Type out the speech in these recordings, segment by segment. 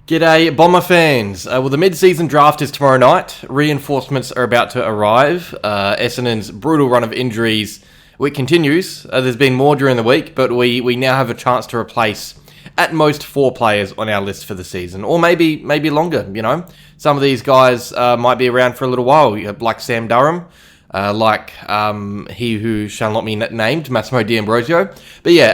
G'day, Bomber fans. Well, the mid-season draft is tomorrow night. Reinforcements are about to arrive. Essendon's brutal run of injuries, it continues. There's been more during the week, but we now have a chance to replace at most 4 players on our list for the season, or maybe longer. Some of these guys might be around for a little while, like Sam Durham. He who shall not be named, Massimo D'Ambrosio. But yeah,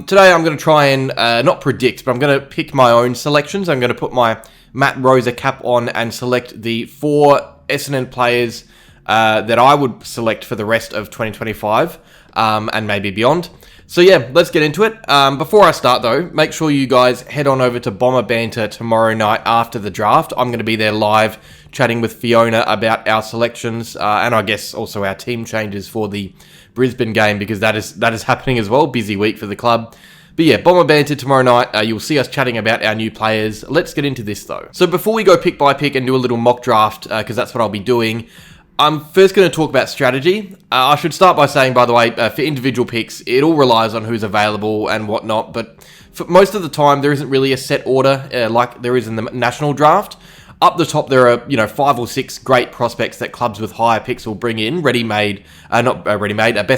today I'm going to try and not predict, but I'm going to pick my own selections. I'm going to put my Matt Rosa cap on and select the 4 Essendon players that I would select for the rest of 2025 and maybe beyond. So yeah, let's get into it. Before I start though, make sure you guys head on over to Bomber Banter tomorrow night after the draft. I'm going to be there live chatting with Fiona about our selections and I guess also our team changes for the Brisbane game because that is happening as well. Busy week for the club. But yeah, Bomber Banter tomorrow night. You'll see us chatting about our new players. Let's get into this though. So before we go pick by pick and do a little mock draft, because that's what I'll be doing, I'm first going to talk about strategy. I should start by saying, by the way, for individual picks, it all relies on who's available and whatnot. But for most of the time, there isn't really a set order like there is in the national draft. Up the top, there are 5 or 6 great prospects that clubs with higher picks will bring in, best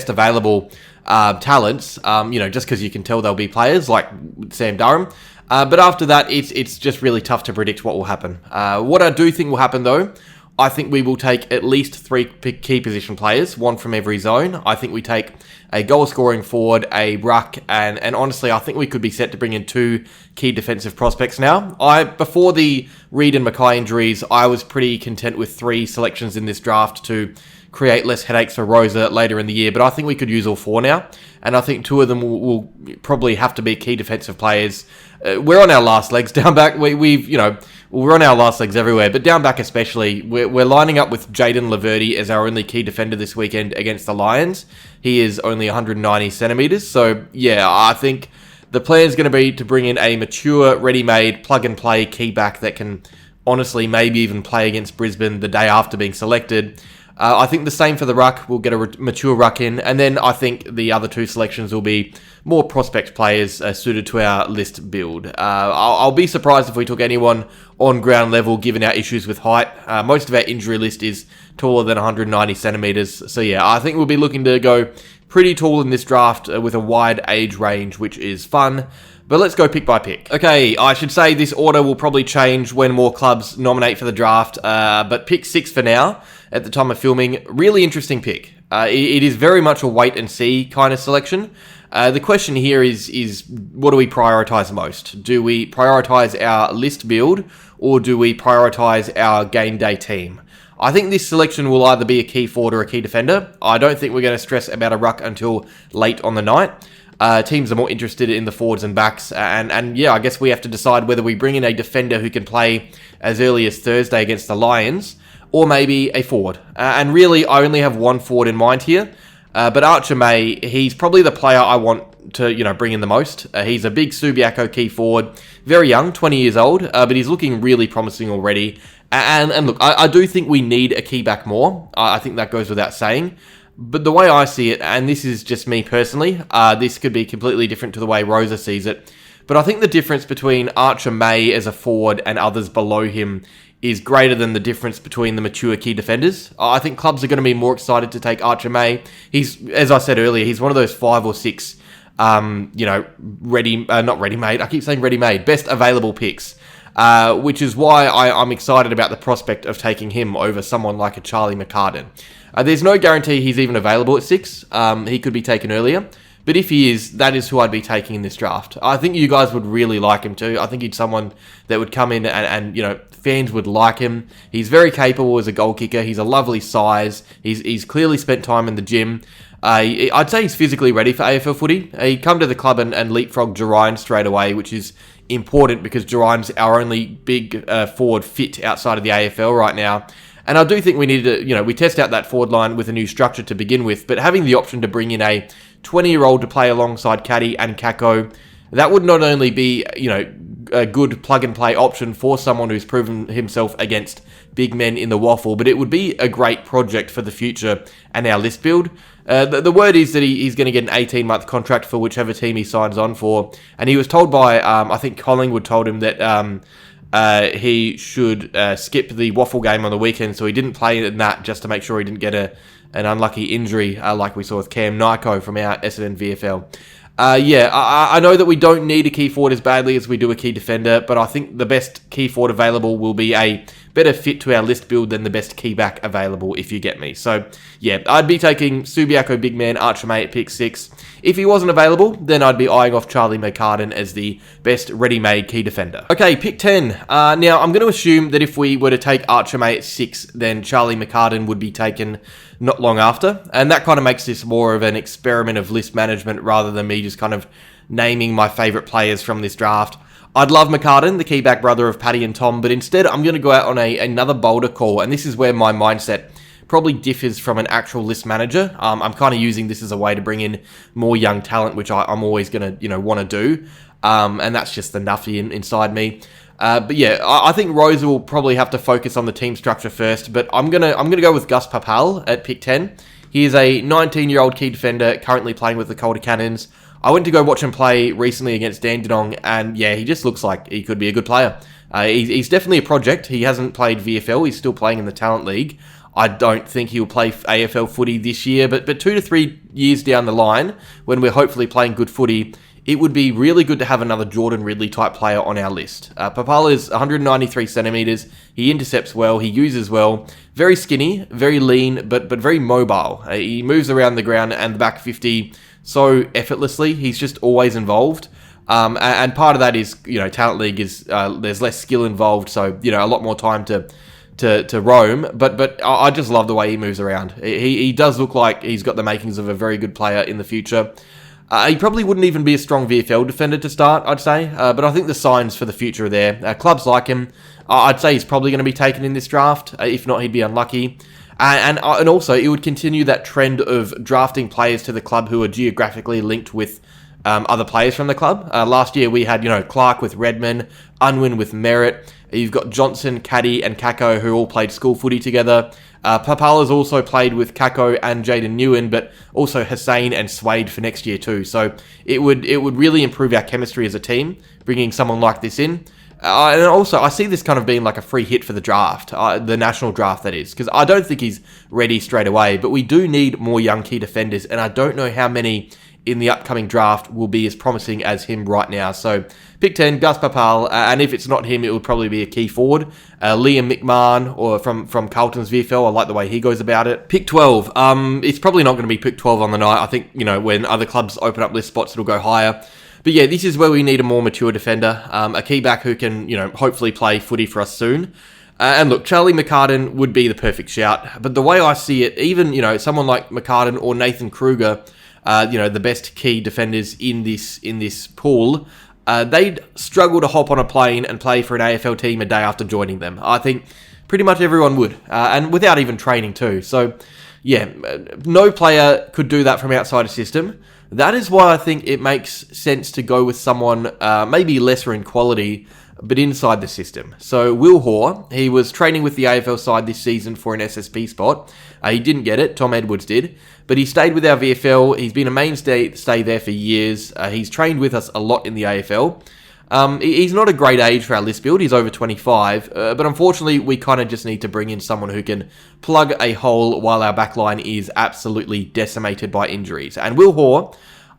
available talents. Just because you can tell they'll be players like Sam Durham. But after that, it's just really tough to predict what will happen. What I do think will happen though, I think we will take at least 3 key position players, 1 from every zone. I think we take a goal-scoring forward, a ruck, and honestly, I think we could be set to bring in 2 key defensive prospects now. Before the Reid and Mackay injuries, I was pretty content with 3 selections in this draft to create less headaches for Rosa later in the year, but I think we could use all 4 now, and I think 2 of them will probably have to be key defensive players. We're on our last legs down back. We're on our last legs everywhere, but down back especially, we're lining up with Jaden Laverty as our only key defender this weekend against the Lions. He is only 190 centimetres, so yeah, I think the plan is going to be to bring in a mature, ready-made, plug-and-play key back that can honestly maybe even play against Brisbane the day after being selected. I think the same for the ruck. We'll get a mature ruck in. And then I think the other 2 selections will be more prospect players suited to our list build. I'll be surprised if we took anyone on ground level given our issues with height. Most of our injury list is taller than 190 centimetres. So yeah, I think we'll be looking to go pretty tall in this draft with a wide age range, which is fun. But let's go pick by pick. Okay, I should say this order will probably change when more clubs nominate for the draft, but pick 6 for now, at the time of filming, really interesting pick. It is very much a wait and see kind of selection. The question here is what do we prioritise most? Do we prioritise our list build, or do we prioritise our game day team? I think this selection will either be a key forward or a key defender. I don't think we're going to stress about a ruck until late on the night. Teams are more interested in the forwards and backs, and yeah, I guess we have to decide whether we bring in a defender who can play as early as Thursday against the Lions, or maybe a forward. And really, I only have 1 forward in mind here, but Archer May, he's probably the player I want to bring in the most. He's a big Subiaco key forward, very young, 20 years old, but he's looking really promising already. And look, I do think we need a key back more. I think that goes without saying. But the way I see it, and this is just me personally, this could be completely different to the way Rosa sees it, but I think the difference between Archer May as a forward and others below him is greater than the difference between the mature key defenders. I think clubs are going to be more excited to take Archer May. He's, as I said earlier, he's one of those 5 or 6, not ready-made, I keep saying ready-made, best available picks. Which is why I'm excited about the prospect of taking him over someone like a Charlie McCartan. There's no guarantee he's even available at 6. He could be taken earlier. But if he is, that is who I'd be taking in this draft. I think you guys would really like him too. I think he's someone that would come in and fans would like him. He's very capable as a goal kicker. He's a lovely size. He's clearly spent time in the gym. I'd say he's physically ready for AFL footy. He'd come to the club and leapfrog Jerine straight away, which is important because Jerine's our only big forward fit outside of the AFL right now. And I do think we need to, we test out that forward line with a new structure to begin with, but having the option to bring in a 20-year-old to play alongside Caddy and Kako, that would not only be, a good plug-and-play option for someone who's proven himself against big men in the waffle, but it would be a great project for the future and our list build. The word is that he's going to get an 18-month contract for whichever team he signs on for, and he was told by, I think Collingwood told him that he should skip the Waffle game on the weekend, so he didn't play in that just to make sure he didn't get an unlucky injury like we saw with Cam Nyko from our Essendon VFL. I know that we don't need a key forward as badly as we do a key defender, but I think the best key forward available will be a better fit to our list build than the best key back available, if you get me. So, yeah, I'd be taking Subiaco big man Archimate at pick 6. If he wasn't available, then I'd be eyeing off Charlie McCartan as the best ready-made key defender. Okay, pick 10. Now, I'm going to assume that if we were to take Archimate at 6, then Charlie McCartan would be taken not long after, and that kind of makes this more of an experiment of list management rather than me just kind of naming my favourite players from this draft. I'd love McCartan, the key back brother of Paddy and Tom, but instead I'm going to go out on another bolder call, and this is where my mindset probably differs from an actual list manager. I'm kind of using this as a way to bring in more young talent, which I'm always going to want to do, and that's just the nuffy inside me. But yeah, I think Rosa will probably have to focus on the team structure first, but I'm gonna go with Gus Papal at pick 10. He is a 19-year-old key defender currently playing with the Calder Cannons. I went to go watch him play recently against Dandenong, and yeah, he just looks like he could be a good player. He's definitely a project. He hasn't played VFL. He's still playing in the Talent League. I don't think he'll play AFL footy this year, but 2 to 3 years down the line, when we're hopefully playing good footy, it would be really good to have another Jordan Ridley type player on our list. Papal is 193 centimetres. He intercepts well. He uses well. Very skinny, very lean, but very mobile. He moves around the ground and the back 50 so effortlessly. He's just always involved. And part of that is, Talent League is there's less skill involved, so a lot more time to roam. But I just love the way he moves around. He does look like he's got the makings of a very good player in the future. He probably wouldn't even be a strong VFL defender to start, I'd say, but I think the signs for the future are there. Clubs like him, I'd say he's probably going to be taken in this draft. If not, he'd be unlucky. And also, it would continue that trend of drafting players to the club who are geographically linked with other players from the club. Last year, we had, Clark with Redmond, Unwin with Merritt. You've got Johnson, Caddy, and Kako, who all played school footy together. Papal has also played with Kako and Jaden Newen, but also Hussein and Swade for next year too. So it would really improve our chemistry as a team, bringing someone like this in. And also, I see this kind of being like a free hit for the draft, the national draft that is, because I don't think he's ready straight away, but we do need more young key defenders, and I don't know how many in the upcoming draft will be as promising as him right now. So pick 10, Gus Papal, and if it's not him, it would probably be a key forward. Liam McMahon, or from Carlton's VFL, I like the way he goes about it. Pick 12, it's probably not going to be pick 12 on the night. I think, when other clubs open up list spots, it'll go higher. But yeah, this is where we need a more mature defender, a key back who can, hopefully play footy for us soon. And look, Charlie McCartan would be the perfect shout. But the way I see it, even, someone like McCartan or Nathan Kruger, the best key defenders in this pool, they'd struggle to hop on a plane and play for an AFL team a day after joining them. I think pretty much everyone would, and without even training too. So, yeah, no player could do that from outside a system. That is why I think it makes sense to go with someone maybe lesser in quality, but inside the system. So Will Hoare, he was training with the AFL side this season for an SSP spot. He didn't get it, Tom Edwards did, but he stayed with our VFL. He's been a mainstay there for years. He's trained with us a lot in the AFL. He's not a great age for our list build. He's over 25, but unfortunately, we kind of just need to bring in someone who can plug a hole while our backline is absolutely decimated by injuries. And Will Hoare,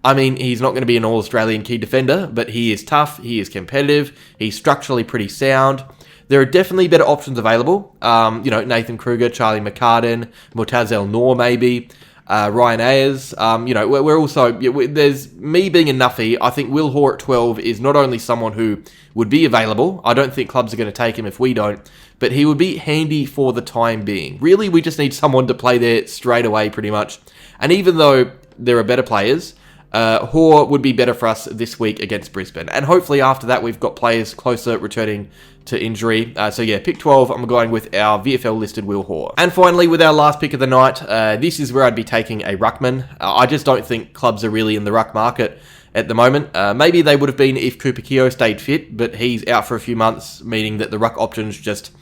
he's not going to be an All-Australian key defender, but he is tough, he is competitive, he's structurally pretty sound. There are definitely better options available. Nathan Kruger, Charlie McCartan, Murtazel Noor maybe, Ryan Ayers. We're also, there's me being a nuffy. I think Will Hoare at 12 is not only someone who would be available, I don't think clubs are going to take him if we don't, but he would be handy for the time being. Really, we just need someone to play there straight away pretty much. And even though there are better players, Hoare would be better for us this week against Brisbane. And hopefully after that, we've got players closer returning to injury. So yeah, pick 12, I'm going with our VFL listed Will Hoare. And finally, with our last pick of the night, this is where I'd be taking a ruckman. I just don't think clubs are really in the ruck market at the moment. Maybe they would have been if Cooper Keogh stayed fit, but he's out for a few months, meaning that the ruck options just,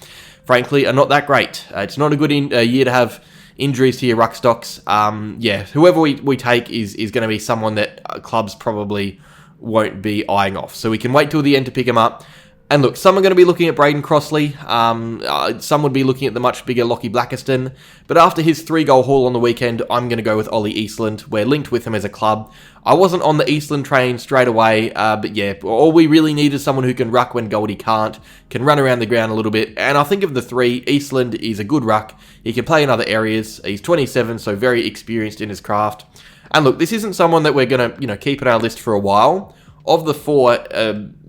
frankly, are not that great. It's not a good year to have injuries to your ruck stocks. Whoever we take is going to be someone that clubs probably won't be eyeing off. So we can wait till the end to pick him up. And look, some are going to be looking at Braden Crossley. Some would be looking at the much bigger Lockie Blackiston. But after his 3-goal haul on the weekend, I'm going to go with Ollie Eastland. We're linked with him as a club. I wasn't on the Eastland train straight away, but yeah, all we really need is someone who can ruck when Goldie can't, can run around the ground a little bit. And I think of the three, Eastland is a good ruck. He can play in other areas. He's 27, so very experienced in his craft. And look, this isn't someone that we're going to, keep on our list for a while. Of the four,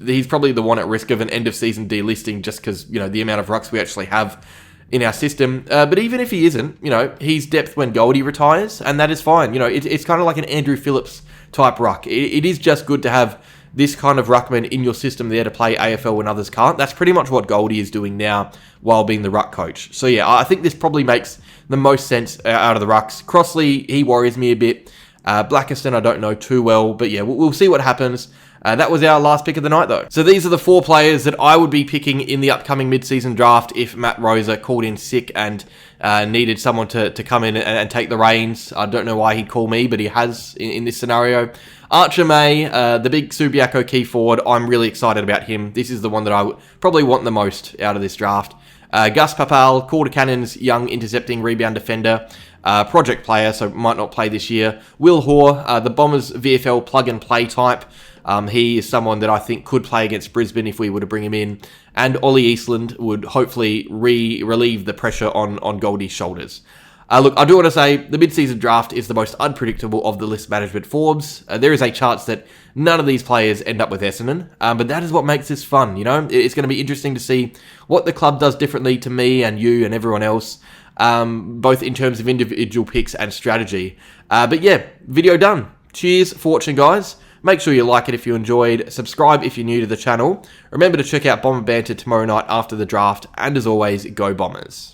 he's probably the one at risk of an end-of-season delisting just because, the amount of rucks we actually have in our system. But even if he isn't, he's depth when Goldie retires, and that is fine. It's kind of like an Andrew Phillips type ruck. It is just good to have this kind of ruckman in your system there to play AFL when others can't. That's pretty much what Goldie is doing now while being the ruck coach. So yeah, I think this probably makes the most sense out of the rucks. Crossley, he worries me a bit. Blackiston, I don't know too well, but yeah, we'll see what happens. That was our last pick of the night, though. So these are the 4 players that I would be picking in the upcoming mid-season draft if Matt Rosa called in sick and needed someone to come in and take the reins. I don't know why he'd call me, but he has in this scenario. Archer May, the big Subiaco key forward, I'm really excited about him. This is the one that I would probably want the most out of this draft. Gus Papal, Calder Cannon's young intercepting rebound defender. Project player, so might not play this year. Will Hoare, the Bombers VFL plug-and-play type. He is someone that I think could play against Brisbane if we were to bring him in. And Ollie Eastland would hopefully relieve the pressure on Goldie's shoulders. Look, I do want to say the mid-season draft is the most unpredictable of the list management forms. There is a chance that none of these players end up with Essendon, but that is what makes this fun, It's going to be interesting to see what the club does differently to me and you and everyone else, both in terms of individual picks and strategy. But yeah, video done. Cheers for watching, guys. Make sure you like it if you enjoyed, subscribe if you're new to the channel. Remember to check out Bomber Banter tomorrow night after the draft, and as always, go Bombers.